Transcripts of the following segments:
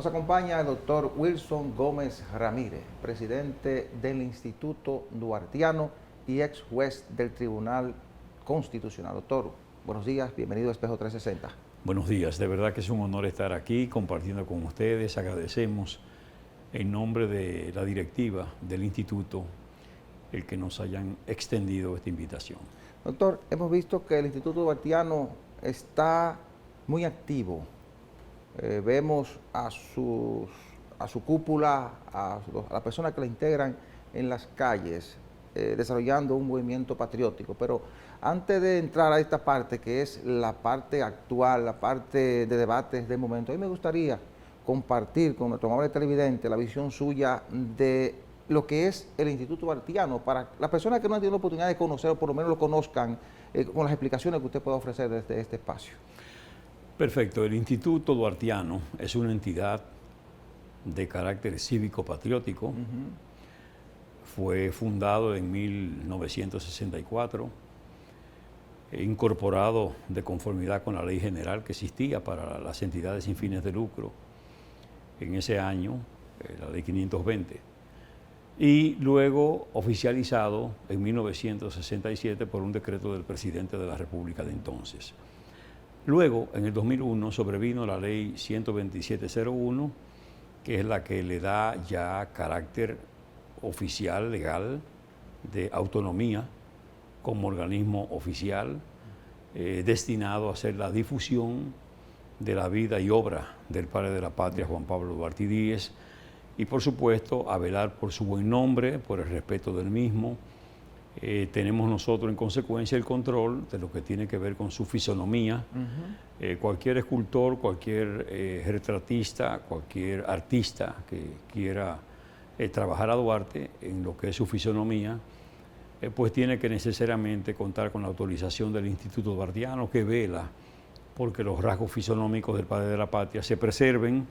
Nos acompaña el doctor Wilson Gómez Ramírez, presidente del Instituto Duartiano y ex juez del Tribunal Constitucional. Doctor, buenos días, bienvenido a Espejo 360. Buenos días, de verdad que es un honor estar aquí compartiendo con ustedes. Agradecemos en nombre de la directiva del instituto el que nos hayan extendido esta invitación. Doctor, hemos visto que el Instituto Duartiano está muy activo. Vemos a su cúpula, a las personas que la integran en las calles, desarrollando un movimiento patriótico. Pero antes de entrar a esta parte, que es la parte actual, la parte de debates del momento, a mí me gustaría compartir con nuestro amable televidente la visión suya de lo que es el Instituto Duartiano, para las personas que no han tenido la oportunidad de conocer, o por lo menos lo conozcan, con las explicaciones que usted pueda ofrecer desde este espacio. Perfecto. El Instituto Duartiano es una entidad de carácter cívico-patriótico. Fue fundado en 1964, incorporado de conformidad con la ley general que existía para las entidades sin fines de lucro en ese año, la ley 520, y luego oficializado en 1967 por un decreto del presidente de la República de entonces. Luego, en el 2001, sobrevino la ley 12701, que es la que le da ya carácter oficial, legal, de autonomía como organismo oficial, destinado a hacer la difusión de la vida y obra del padre de la patria, Juan Pablo Duarte y Díez, y por supuesto a velar por su buen nombre, por el respeto del mismo. Tenemos nosotros en consecuencia el control de lo que tiene que ver con su fisonomía. Cualquier escultor, cualquier retratista, cualquier artista que quiera trabajar a Duarte en lo que es su fisonomía, pues tiene que necesariamente contar con la autorización del Instituto Duartiano, que vela porque los rasgos fisonómicos del padre de la patria se preserven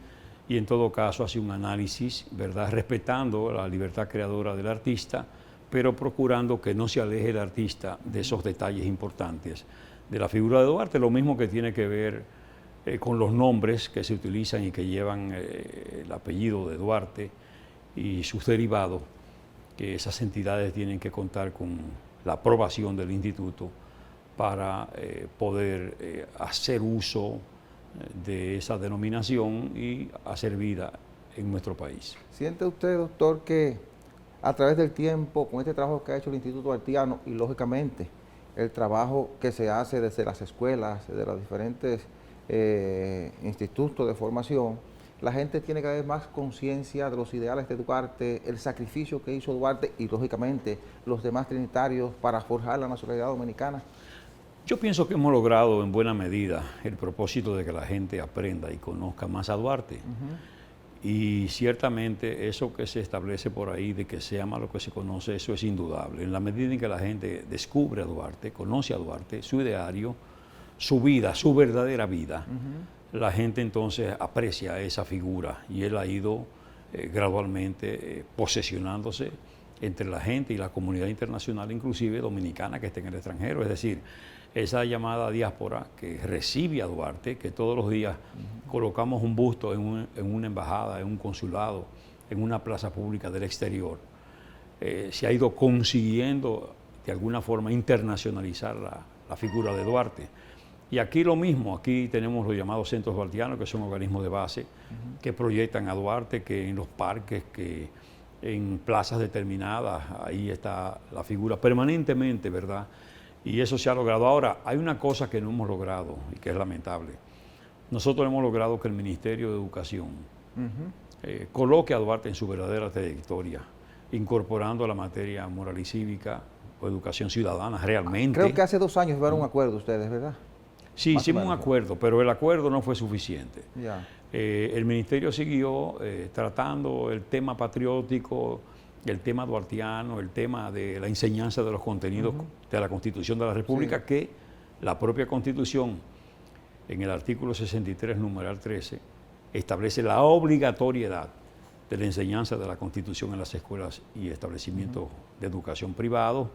y en todo caso hace un análisis, ¿verdad?, respetando la libertad creadora del artista, pero procurando que no se aleje el artista de esos detalles importantes de la figura de Duarte, lo mismo que tiene que ver con los nombres que se utilizan y que llevan el apellido de Duarte y sus derivados, que esas entidades tienen que contar con la aprobación del instituto para poder hacer uso de esa denominación y hacer vida en nuestro país. ¿Siente usted, doctor, que a través del tiempo, con este trabajo que ha hecho el Instituto Duartiano y lógicamente el trabajo que se hace desde las escuelas, de los diferentes institutos de formación, la gente tiene cada vez más conciencia de los ideales de Duarte, el sacrificio que hizo Duarte y lógicamente los demás trinitarios para forjar la nacionalidad dominicana? Yo pienso que hemos logrado en buena medida el propósito de que la gente aprenda y conozca más a Duarte. Y ciertamente eso que se establece por ahí de que se ama lo que se conoce, eso es indudable. En la medida en que la gente descubre a Duarte, conoce a Duarte, su ideario, su vida, su verdadera vida, la gente entonces aprecia esa figura y él ha ido gradualmente posesionándose entre la gente y la comunidad internacional, inclusive dominicana que está en el extranjero. Es decir, esa llamada diáspora que recibe a Duarte, que todos los días colocamos un busto en una embajada, en un consulado, en una plaza pública del exterior, se ha ido consiguiendo de alguna forma internacionalizar la figura de Duarte. Y aquí lo mismo, aquí tenemos los llamados centros duartianos, que son organismos de base que proyectan a Duarte, que en los parques, que en plazas determinadas, ahí está la figura permanentemente, ¿verdad? Y eso se ha logrado. Ahora, hay una cosa que no hemos logrado y que es lamentable. Nosotros hemos logrado que el Ministerio de Educación coloque a Duarte en su verdadera trayectoria, incorporando la materia moral y cívica o educación ciudadana realmente. Creo que hace 2 años llevaron un acuerdo ustedes, ¿verdad? Sí, hicimos un acuerdo, pero el acuerdo no fue suficiente. Ya. El Ministerio siguió tratando el tema patriótico, el tema duartiano, el tema de la enseñanza de los contenidos de la Constitución de la República, que la propia Constitución, en el artículo 63, numeral 13, establece la obligatoriedad de la enseñanza de la Constitución en las escuelas y establecimientos de educación privados,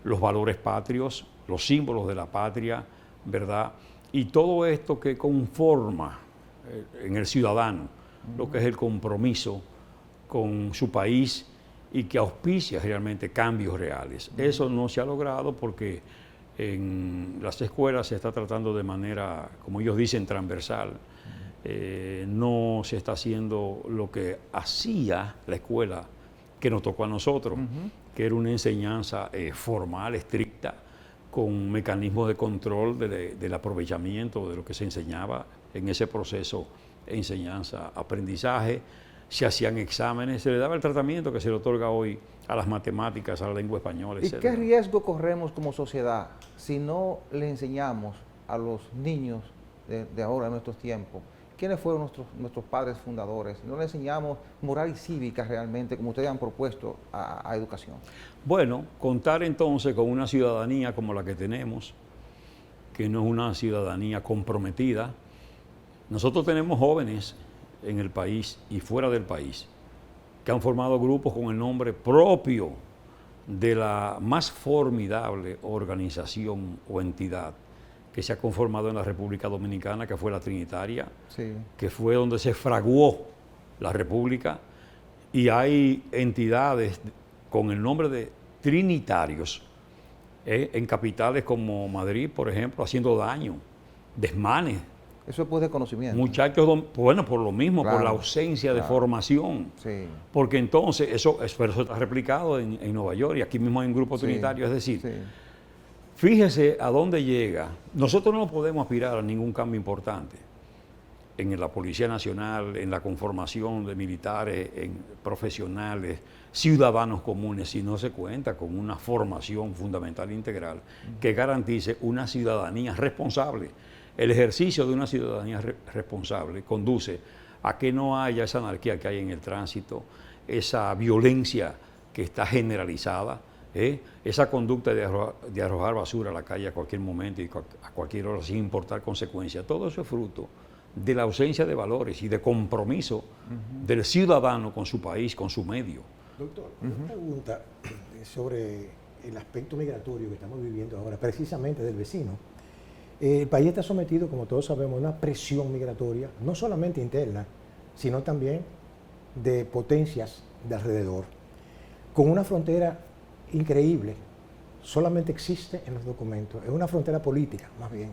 los valores patrios, los símbolos de la patria, ¿verdad? Y todo esto que conforma en el ciudadano lo que es el compromiso con su país y que auspicia realmente cambios reales. Eso no se ha logrado porque en las escuelas se está tratando de manera, como ellos dicen, transversal. No se está haciendo lo que hacía la escuela que nos tocó a nosotros, que era una enseñanza formal, estricta, con mecanismos de control del aprovechamiento de lo que se enseñaba en ese proceso de enseñanza-aprendizaje. Se hacían exámenes, se le daba el tratamiento que se le otorga hoy a las matemáticas, a la lengua española, ¿Y etc. qué riesgo corremos como sociedad si no le enseñamos a los niños de ahora, de nuestros tiempos, quiénes fueron nuestros padres fundadores? No le enseñamos moral y cívica realmente, como ustedes han propuesto, a educación. Bueno, contar entonces con una ciudadanía como la que tenemos, que no es una ciudadanía comprometida. Nosotros tenemos jóvenes en el país y fuera del país que han formado grupos con el nombre propio de la más formidable organización o entidad que se ha conformado en la República Dominicana, que fue la Trinitaria, Sí. que fue donde se fraguó la República, y hay entidades con el nombre de trinitarios en capitales como Madrid, por ejemplo, haciendo daño, desmanes. Eso es pues de conocimiento. Muchachos, bueno, por lo mismo, por Claro, la ausencia de claro. formación. Sí. Porque entonces eso está replicado en Nueva York y aquí mismo hay un grupo Sí, trinitario. Es decir, sí. fíjese a dónde llega. Nosotros no podemos aspirar a ningún cambio importante en la Policía Nacional, en la conformación de militares, en profesionales, ciudadanos comunes, si no se cuenta con una formación fundamental e integral que garantice una ciudadanía responsable. El ejercicio de una ciudadanía responsable conduce a que no haya esa anarquía que hay en el tránsito, esa violencia que está generalizada, esa conducta de arrojar basura a la calle a cualquier momento y a cualquier hora sin importar consecuencias. Todo eso es fruto de la ausencia de valores y de compromiso del ciudadano con su país, con su medio. Doctor, una pregunta sobre el aspecto migratorio que estamos viviendo ahora, precisamente del vecino. El país está sometido, como todos sabemos, a una presión migratoria, no solamente interna, sino también de potencias de alrededor, con una frontera increíble, solamente existe en los documentos, es una frontera política, más bien,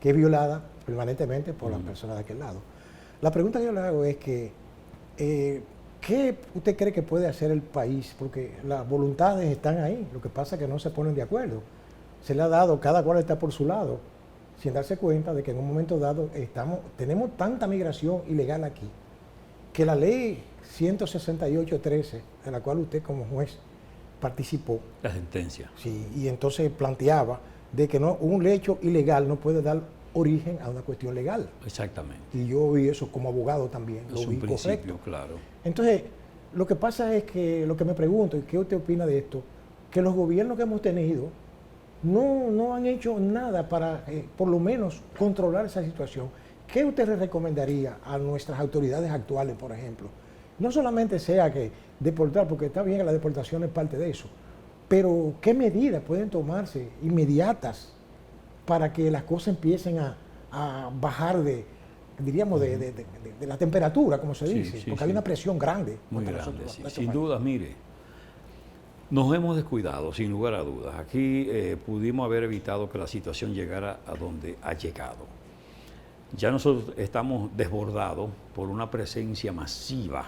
que es violada permanentemente por las personas de aquel lado. La pregunta que yo le hago es que, ¿qué usted cree que puede hacer el país? Porque las voluntades están ahí, lo que pasa es que no se ponen de acuerdo. Se le ha dado, cada cual está por su lado, sin darse cuenta de que en un momento dado tenemos tanta migración ilegal aquí, que la ley 168.13, de la cual usted como juez participó, La sentencia. sí, y entonces planteaba de que un hecho ilegal no puede dar origen a una cuestión legal. Exactamente. Y yo vi eso como abogado también, Es lo un vi principio, correcto. claro. Entonces, lo que pasa es que, lo que me pregunto, y qué usted opina de esto, que los gobiernos que hemos tenido no han hecho nada para, por lo menos, controlar esa situación. ¿Qué usted le recomendaría a nuestras autoridades actuales, por ejemplo? No solamente sea que deportar, porque está bien que la deportación es parte de eso, pero ¿qué medidas pueden tomarse inmediatas para que las cosas empiecen a bajar de la temperatura, como se Sí, dice? sí, Porque sí. hay una presión grande. Muy contra grande, nosotros, sí. nuestro Sin país. duda, mire, nos hemos descuidado, sin lugar a dudas. Aquí pudimos haber evitado que la situación llegara a donde ha llegado. Ya nosotros estamos desbordados por una presencia masiva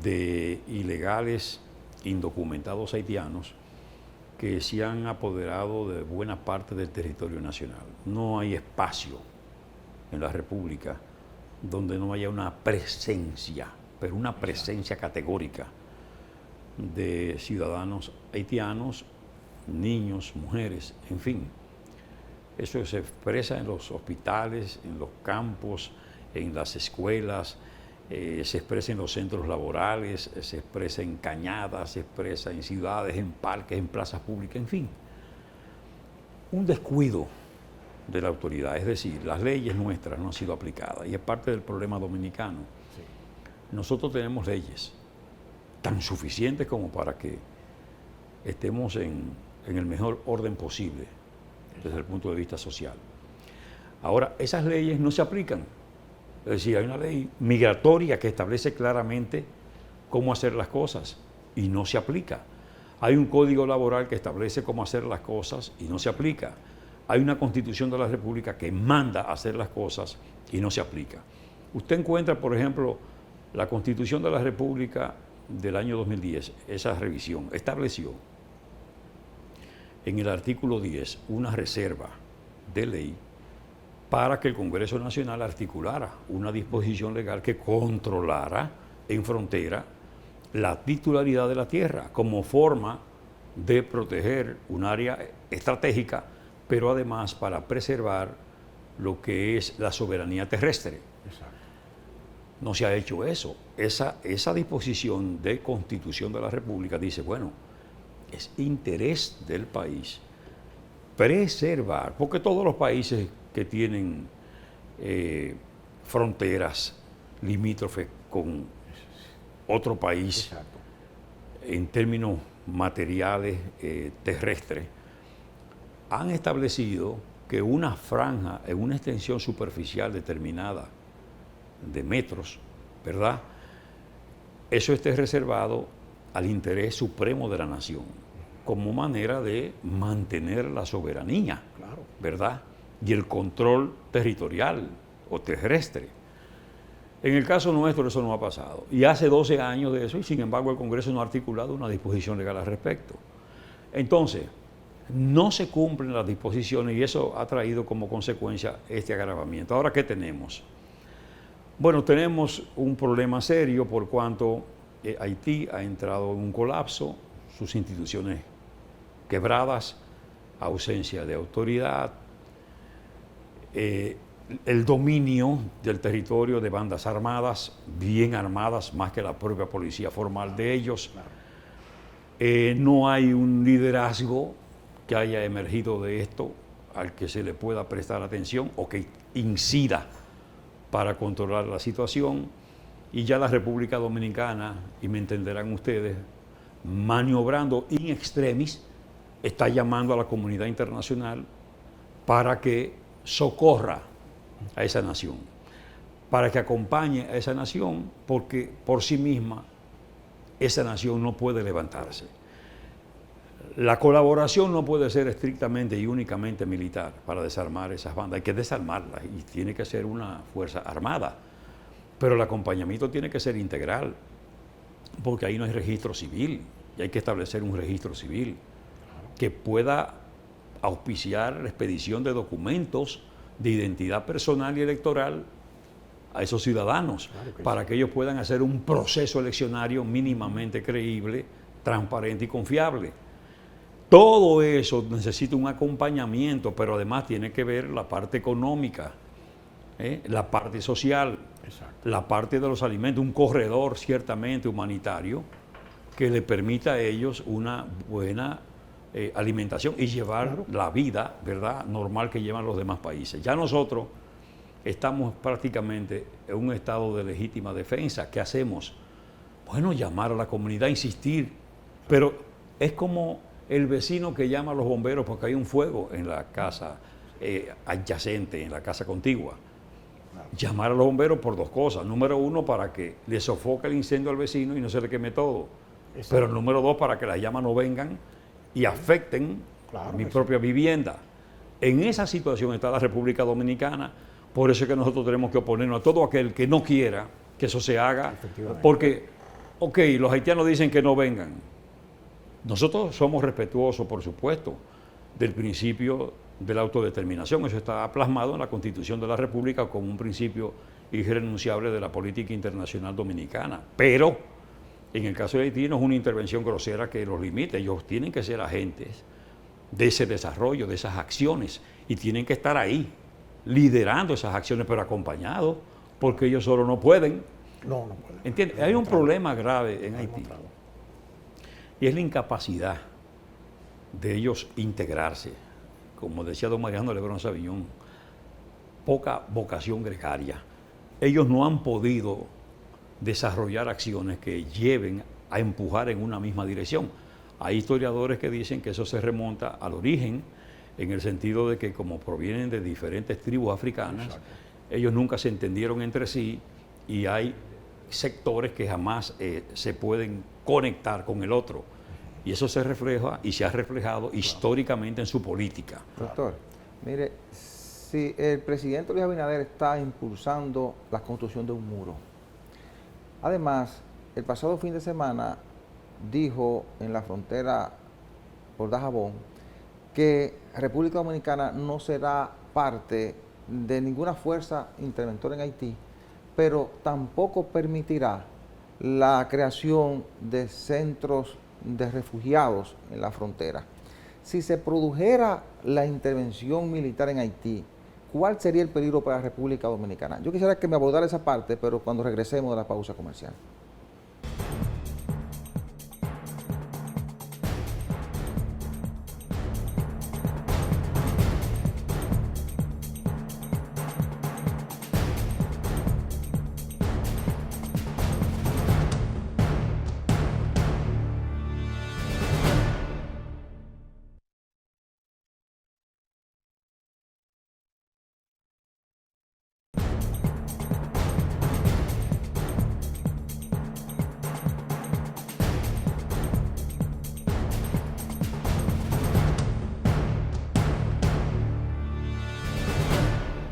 de ilegales indocumentados haitianos que se han apoderado de buena parte del territorio nacional. No hay espacio en la República donde no haya una presencia, pero una presencia categórica de ciudadanos haitianos, niños, mujeres, en fin. Eso se expresa en los hospitales, en los campos, en las escuelas, se expresa en los centros laborales, se expresa en cañadas, se expresa en ciudades, en parques, en plazas públicas, en fin. Un descuido de la autoridad, es decir, las leyes nuestras no han sido aplicadas y es parte del problema dominicano. Sí. Nosotros tenemos leyes tan suficientes como para que estemos en el mejor orden posible desde el punto de vista social. Ahora, esas leyes no se aplican Es decir, hay una ley migratoria que establece claramente cómo hacer las cosas y no se aplica. Hay un código laboral que establece cómo hacer las cosas y no se aplica. Hay una constitución de la República que manda a hacer las cosas y no se aplica. Usted encuentra, por ejemplo, la Constitución de la República del año 2010, esa revisión, estableció en el artículo 10 una reserva de ley para que el Congreso Nacional articulara una disposición legal que controlara en frontera la titularidad de la tierra como forma de proteger un área estratégica, pero además para preservar lo que es la soberanía terrestre. Exacto. No se ha hecho eso. Esa disposición de Constitución de la República dice, bueno, es interés del país preservar, porque todos los países que tienen fronteras limítrofes con otro país, Exacto. en términos materiales terrestres, han establecido que una franja en una extensión superficial determinada de metros, ¿verdad? Eso esté reservado al interés supremo de la nación, como manera de mantener la soberanía, Claro. ¿verdad? Y el control territorial o terrestre. En el caso nuestro eso no ha pasado. Y hace 12 años de eso, y sin embargo el Congreso no ha articulado una disposición legal al respecto. Entonces, no se cumplen las disposiciones y eso ha traído como consecuencia este agravamiento. Ahora, ¿qué tenemos? Bueno, tenemos un problema serio por cuanto Haití ha entrado en un colapso, sus instituciones quebradas, ausencia de autoridad, el dominio del territorio de bandas armadas, bien armadas, más que la propia policía formal de ellos. No hay un liderazgo que haya emergido de esto al que se le pueda prestar atención o que incida para controlar la situación. Y ya la República Dominicana, y me entenderán ustedes, maniobrando in extremis, está llamando a la comunidad internacional para que socorra a esa nación, para que acompañe a esa nación, porque por sí misma esa nación no puede levantarse. La colaboración no puede ser estrictamente y únicamente militar para desarmar esas bandas, hay que desarmarlas y tiene que ser una fuerza armada, pero el acompañamiento tiene que ser integral, porque ahí no hay registro civil y hay que establecer un registro civil que pueda auspiciar la expedición de documentos de identidad personal y electoral a esos ciudadanos, Claro que para sí. que ellos puedan hacer un proceso eleccionario mínimamente creíble, transparente y confiable. Todo eso necesita un acompañamiento, pero además tiene que ver la parte económica, la parte social, Exacto. la parte de los alimentos, un corredor ciertamente humanitario que le permita a ellos una buena alimentación y llevar Claro. la vida, ¿verdad?, normal que llevan los demás países. Ya nosotros estamos prácticamente en un estado de legítima defensa. ¿Qué hacemos? Bueno, llamar a la comunidad, insistir, pero es como el vecino que llama a los bomberos porque hay un fuego en la casa adyacente, en la casa contigua. Llamar a los bomberos por dos cosas. Número uno, para que le sofoque el incendio al vecino y no se le queme todo. Exacto. Pero número dos, para que las llamas no vengan y afecten Claro mi que sí. propia vivienda. En esa situación está la República Dominicana. Por eso es que nosotros tenemos que oponernos a todo aquel que no quiera que eso se haga. Efectivamente. Porque, ok, los haitianos dicen que no vengan. Nosotros somos respetuosos, por supuesto, del principio de la autodeterminación. Eso está plasmado en la Constitución de la República como un principio irrenunciable de la política internacional dominicana. Pero, en el caso de Haití, no es una intervención grosera que los limite. Ellos tienen que ser agentes de ese desarrollo, de esas acciones, y tienen que estar ahí, liderando esas acciones, pero acompañados, porque ellos solo no pueden. No, no puede. ¿Entiendes? Hay un problema grave en Haití, Demostrado. y es la incapacidad de ellos integrarse. Como decía don Mariano Lebrón Sabiñón, poca vocación gregaria. Ellos no han podido desarrollar acciones que lleven a empujar en una misma dirección. Hay historiadores que dicen que eso se remonta al origen, en el sentido de que como provienen de diferentes tribus africanas, Exacto. ellos nunca se entendieron entre sí y hay sectores que jamás se pueden conectar con el otro. Y eso se refleja y se ha reflejado históricamente en su política. Doctor, mire, si el presidente Luis Abinader está impulsando la construcción de un muro, además, el pasado fin de semana dijo en la frontera por Dajabón que República Dominicana no será parte de ninguna fuerza interventora en Haití, pero tampoco permitirá la creación de centros de refugiados en la frontera. Si se produjera la intervención militar en Haití, ¿cuál sería el peligro para la República Dominicana? Yo quisiera que me abordara esa parte, pero cuando regresemos de la pausa comercial.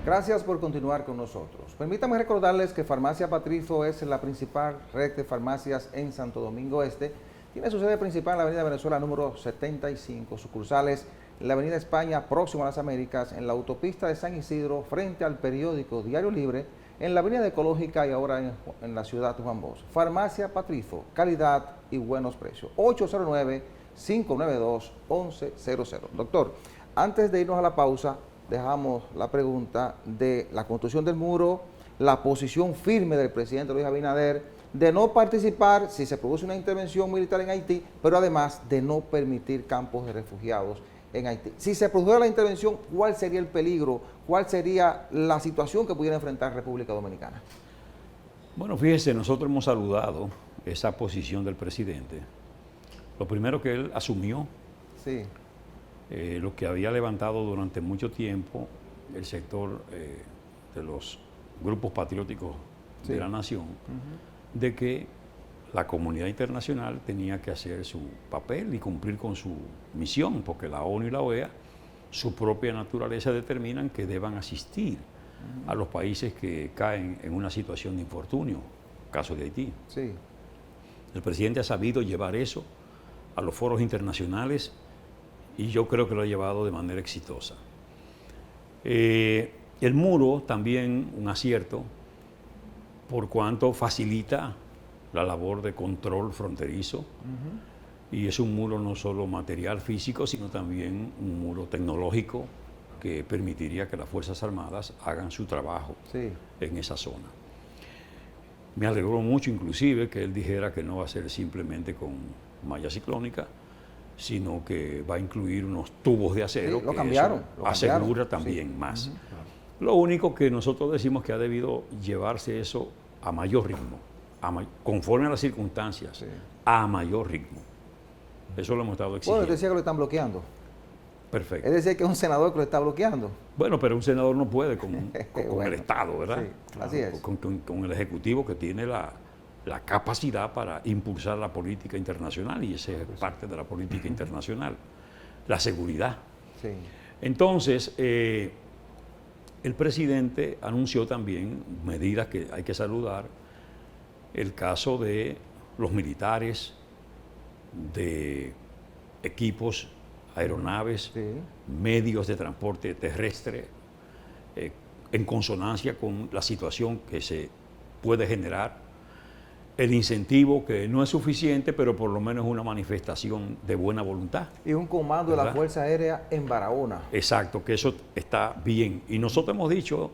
Gracias por continuar con nosotros. Permítanme recordarles que Farmacia Patrizo es la principal red de farmacias en Santo Domingo Este. Tiene su sede principal en la Avenida Venezuela número 75, sucursales en la Avenida España, próximo a las Américas, en la autopista de San Isidro, frente al periódico Diario Libre, en la Avenida Ecológica y ahora en la ciudad de Juan Bosch. Farmacia Patrizo, calidad y buenos precios. 809-592-1100. Doctor, antes de irnos a la pausa, dejamos la pregunta de la construcción del muro, la posición firme del presidente Luis Abinader de no participar si se produce una intervención militar en Haití, pero además de no permitir campos de refugiados en Haití. Si se produjera la intervención, ¿cuál sería el peligro? ¿Cuál sería la situación que pudiera enfrentar República Dominicana? Bueno, fíjese, nosotros hemos saludado esa posición del presidente. Lo primero que él asumió, Sí. lo que había levantado durante mucho tiempo el sector de los grupos patrióticos Sí. de la nación, de que la comunidad internacional tenía que hacer su papel y cumplir con su misión, porque la ONU y la OEA, su propia naturaleza determinan que deban asistir a los países que caen en una situación de infortunio, caso de Haití. Sí. El presidente ha sabido llevar eso a los foros internacionales y yo creo que lo ha llevado de manera exitosa. El muro también un acierto por cuanto facilita la labor de control fronterizo y es un muro no solo material físico, sino también un muro tecnológico que permitiría que las Fuerzas Armadas hagan su trabajo Sí. en esa zona. Me alegró mucho inclusive que él dijera que no va a ser simplemente con malla ciclónica, sino que va a incluir unos tubos de acero. Sí, lo que cambiaron, eso lo asegura cambiaron, también sí. más. Lo único que nosotros decimos que ha debido llevarse eso a mayor ritmo, conforme a las circunstancias, Sí. a mayor ritmo. Eso lo hemos estado exigiendo. Bueno, decía que lo están bloqueando. Perfecto. Es decir, que es un senador que lo está bloqueando. Bueno, pero un senador no puede con Bueno, el Estado, ¿verdad? sí, así es. Con el Ejecutivo que tiene la capacidad para impulsar la política internacional, y esa es parte de la política internacional, la seguridad. Sí. Entonces, el presidente anunció también medidas que hay que saludar, el caso de los militares, de equipos, aeronaves, Sí. medios de transporte terrestre, en consonancia con la situación que se puede generar, el incentivo que no es suficiente, pero por lo menos una manifestación de buena voluntad. Y un comando de la ¿Verdad? Fuerza Aérea en Barahona. Exacto, que eso está bien. Y nosotros hemos dicho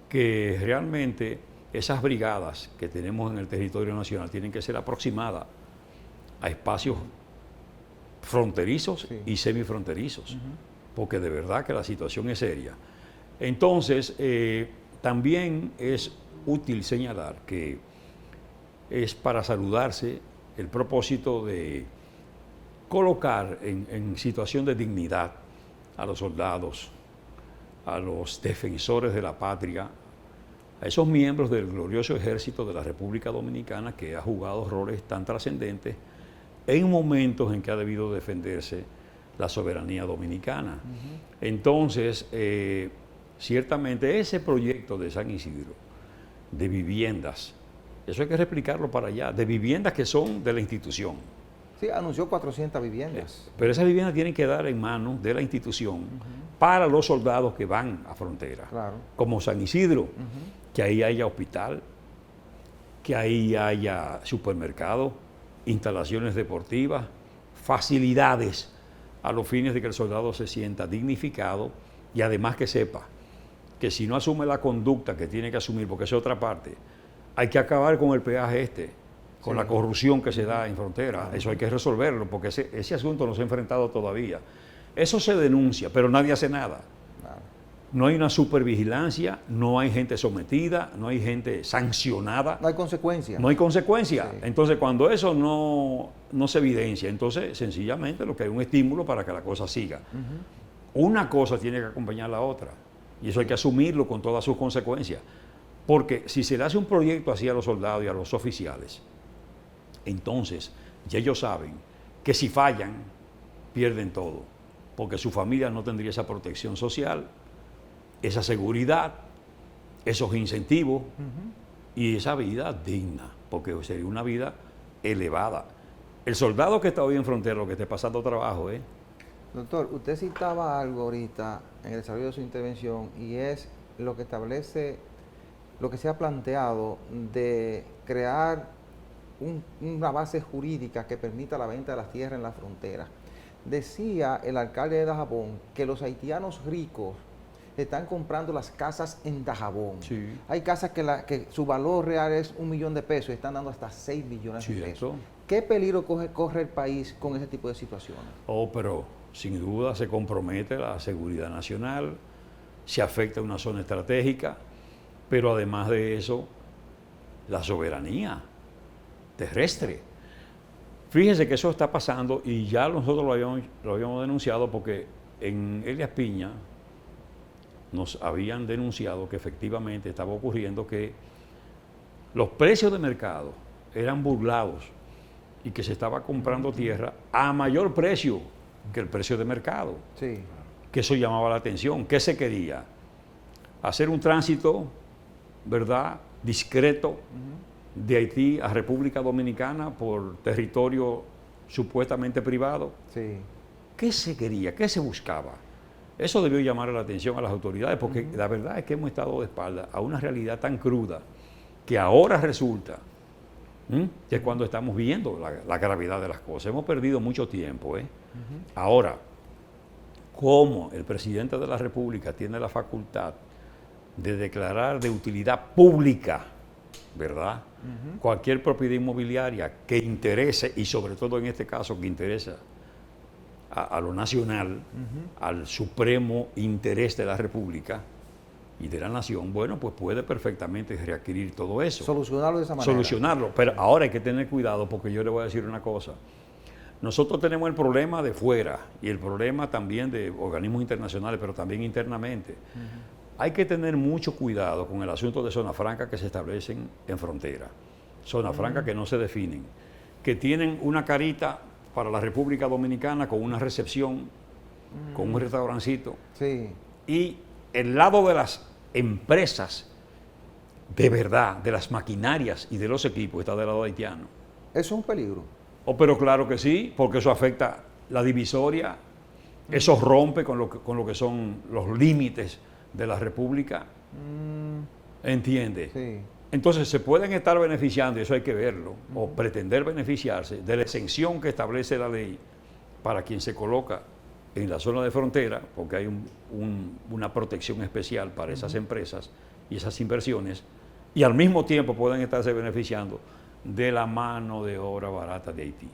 que realmente esas brigadas que tenemos en el territorio nacional tienen que ser aproximadas a espacios fronterizos Sí. y semifronterizos, porque de verdad que la situación es seria. Entonces, también es útil señalar que es para saludarse el propósito de colocar en situación de dignidad a los soldados, a los defensores de la patria, a esos miembros del glorioso ejército de la República Dominicana que ha jugado roles tan trascendentes en momentos en que ha debido defenderse la soberanía dominicana. Entonces, ciertamente ese proyecto de San Isidro, de viviendas, eso hay que replicarlo para allá, de viviendas que son de la institución. Sí, anunció 400 viviendas. Pero esas viviendas tienen que dar en manos de la institución para los soldados que van a frontera, Claro. como San Isidro, que ahí haya hospital, que ahí haya supermercado, instalaciones deportivas, facilidades a los fines de que el soldado se sienta dignificado y además que sepa que si no asume la conducta que tiene que asumir, porque esa es otra parte, hay que acabar con el peaje con la corrupción que se da en frontera. Eso hay que resolverlo, porque ese asunto no se ha enfrentado todavía. Eso se denuncia, pero nadie hace nada. Claro. No hay una supervigilancia, no hay gente sometida, no hay gente sancionada. No hay consecuencias. No hay consecuencia. Sí. Entonces, cuando eso no se evidencia, entonces sencillamente lo que hay un estímulo para que la cosa siga. Una cosa tiene que acompañar a la otra, y eso hay que asumirlo con todas sus consecuencias. Porque si se le hace un proyecto así a los soldados y a los oficiales, entonces ya ellos saben que si fallan, pierden todo, porque su familia no tendría esa protección social, esa seguridad, esos incentivos y esa vida digna, porque sería una vida elevada. El soldado que está hoy en frontera, lo que esté pasando trabajo, Doctor, usted citaba algo ahorita en el desarrollo de su intervención y es lo que establece, lo que se ha planteado de crear una base jurídica que permita la venta de las tierras en la frontera. Decía el alcalde de Dajabón que los haitianos ricos están comprando las casas en Dajabón. Sí. Hay casas que su valor real es $1 millón y están dando hasta 6 millones de pesos. ¿Cierto? ¿Qué peligro corre el país con ese tipo de situaciones? Pero sin duda se compromete la seguridad nacional, se afecta una zona estratégica, pero además de eso, la soberanía terrestre. Fíjese que eso está pasando y ya nosotros lo habíamos denunciado porque en Elías Piña nos habían denunciado que efectivamente estaba ocurriendo que los precios de mercado eran burlados y que se estaba comprando tierra a mayor precio que el precio de mercado. Sí. Que eso llamaba la atención. ¿Qué se quería? Hacer un tránsito, ¿verdad?, discreto de Haití a República Dominicana por territorio supuestamente privado. Sí. ¿Qué se quería? ¿Qué se buscaba? Eso debió llamar la atención a las autoridades, porque la verdad es que hemos estado de espalda a una realidad tan cruda que ahora resulta que es cuando estamos viendo la gravedad de las cosas. Hemos perdido mucho tiempo. Ahora, ¿cómo el presidente de la República tiene la facultad de declarar de utilidad pública, ¿verdad?, cualquier propiedad inmobiliaria que interese, y sobre todo en este caso que interesa a lo nacional, al supremo interés de la República y de la nación? Bueno, pues puede perfectamente readquirir todo eso. Solucionarlo de esa manera. Solucionarlo, pero ahora hay que tener cuidado porque yo le voy a decir una cosa. Nosotros tenemos el problema de fuera y el problema también de organismos internacionales, pero también internamente. Hay que tener mucho cuidado con el asunto de zonas francas que se establecen en frontera. Zonas francas que no se definen, que tienen una carita para la República Dominicana con una recepción, con un restaurancito. Sí. Y el lado de las empresas, de verdad, de las maquinarias y de los equipos, está del lado haitiano. Eso es un peligro. Pero claro que sí, porque eso afecta la divisoria, eso rompe con lo que son los límites de la República. ¿Entiende? Sí. Entonces se pueden estar beneficiando, y eso hay que verlo, o pretender beneficiarse de la exención que establece la ley para quien se coloca en la zona de frontera, porque hay una protección especial para esas empresas y esas inversiones, y al mismo tiempo pueden estarse beneficiando de la mano de obra barata de Haití.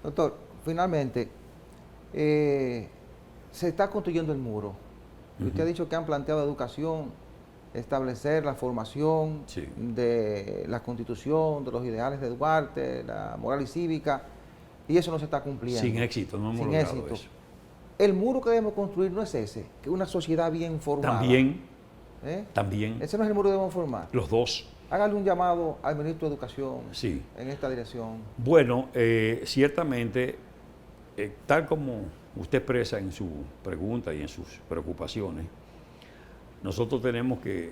Doctor, finalmente, se está construyendo el muro. Usted ha dicho que han planteado educación, establecer la formación de la Constitución, de los ideales de Duarte, la moral y cívica, y eso no se está cumpliendo. Sin éxito, no hemos logrado eso. El muro que debemos construir no es ese, que una sociedad bien formada. También, También. Ese no es el muro que debemos formar. Los dos. Hágale un llamado al ministro de Educación Sí. en esta dirección. Bueno, ciertamente, tal como usted expresa en su pregunta y en sus preocupaciones, nosotros tenemos que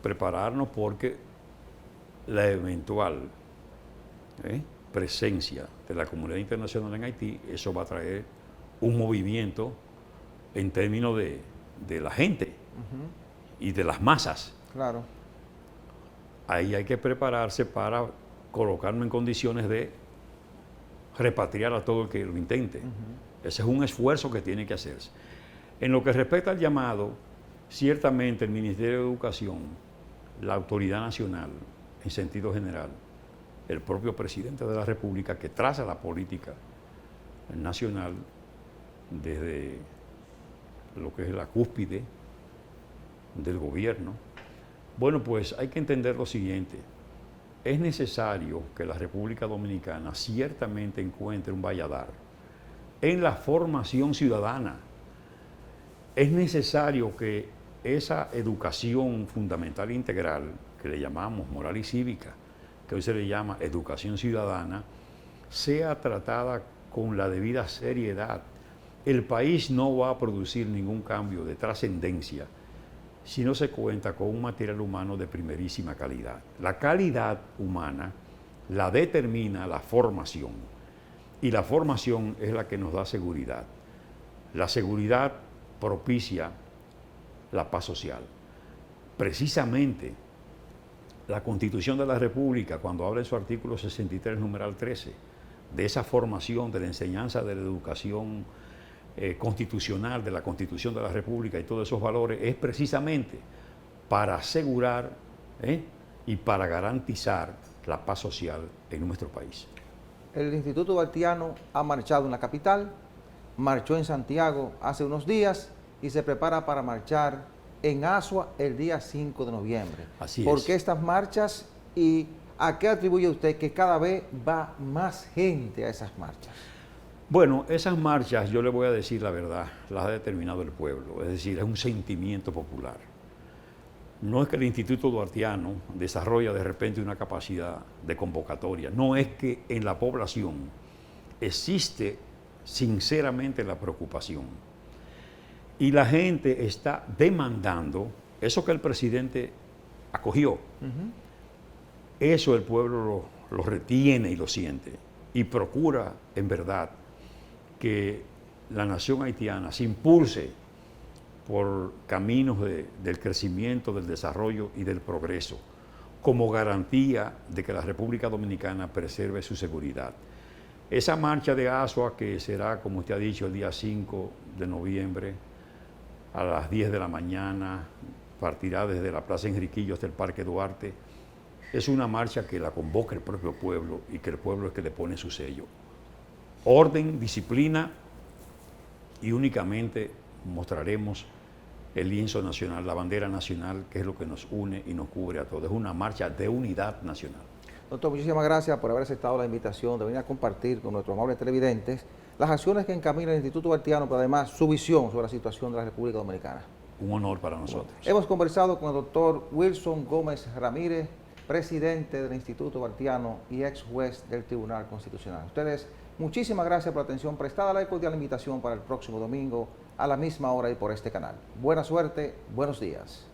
prepararnos porque la eventual presencia de la comunidad internacional en Haití, eso va a traer un movimiento en términos de la gente y de las masas. Claro. Ahí hay que prepararse para colocarnos en condiciones de repatriar a todo el que lo intente. Ese es un esfuerzo que tiene que hacerse. En lo que respecta al llamado, ciertamente el Ministerio de Educación, la autoridad nacional, en sentido general, el propio presidente de la República, que traza la política nacional desde lo que es la cúspide del gobierno. Bueno, pues hay que entender lo siguiente. Es necesario que la República Dominicana ciertamente encuentre un valladar en la formación ciudadana. Es necesario que esa educación fundamental e integral, que le llamamos moral y cívica, que hoy se le llama educación ciudadana, sea tratada con la debida seriedad. El país no va a producir ningún cambio de trascendencia si no se cuenta con un material humano de primerísima calidad. La calidad humana la determina la formación, y la formación es la que nos da seguridad. La seguridad propicia la paz social. Precisamente la Constitución de la República, cuando habla en su artículo 63, numeral 13, de esa formación, de la enseñanza de la educación constitucional, de la Constitución de la República y todos esos valores, es precisamente para asegurar y para garantizar la paz social en nuestro país. El Instituto Duartiano ha marchado en la capital, marchó en Santiago hace unos días y se prepara para marchar en Asua el día 5 de noviembre. Así es. ¿Por qué estas marchas y a qué atribuye usted que cada vez va más gente a esas marchas? Bueno, esas marchas, yo le voy a decir la verdad, las ha determinado el pueblo, es decir, es un sentimiento popular. No es que el Instituto Duartiano desarrolla de repente una capacidad de convocatoria, no, es que en la población existe sinceramente la preocupación. Y la gente está demandando eso que el presidente acogió. Eso el pueblo lo retiene y lo siente y procura en verdad que la nación haitiana se impulse por caminos del crecimiento, del desarrollo y del progreso, como garantía de que la República Dominicana preserve su seguridad. Esa marcha de Asua, que será, como usted ha dicho, el día 5 de noviembre, a las 10 de la mañana, partirá desde la Plaza Enriquillo hasta el Parque Duarte, es una marcha que la convoca el propio pueblo y que el pueblo es que le pone su sello. Orden, disciplina, y únicamente mostraremos el lienzo nacional, la bandera nacional, que es lo que nos une y nos cubre a todos. Es una marcha de unidad nacional. Doctor, muchísimas gracias por haber aceptado la invitación de venir a compartir con nuestros amables televidentes las acciones que encamina el Instituto Duartiano, pero además su visión sobre la situación de la República Dominicana. Un honor para nosotros. Hemos conversado con el doctor Wilson Gómez Ramírez, presidente del Instituto Duartiano y ex juez del Tribunal Constitucional. Ustedes, muchísimas gracias por la atención prestada. La cordial invitación para el próximo domingo a la misma hora y por este canal. Buena suerte, buenos días.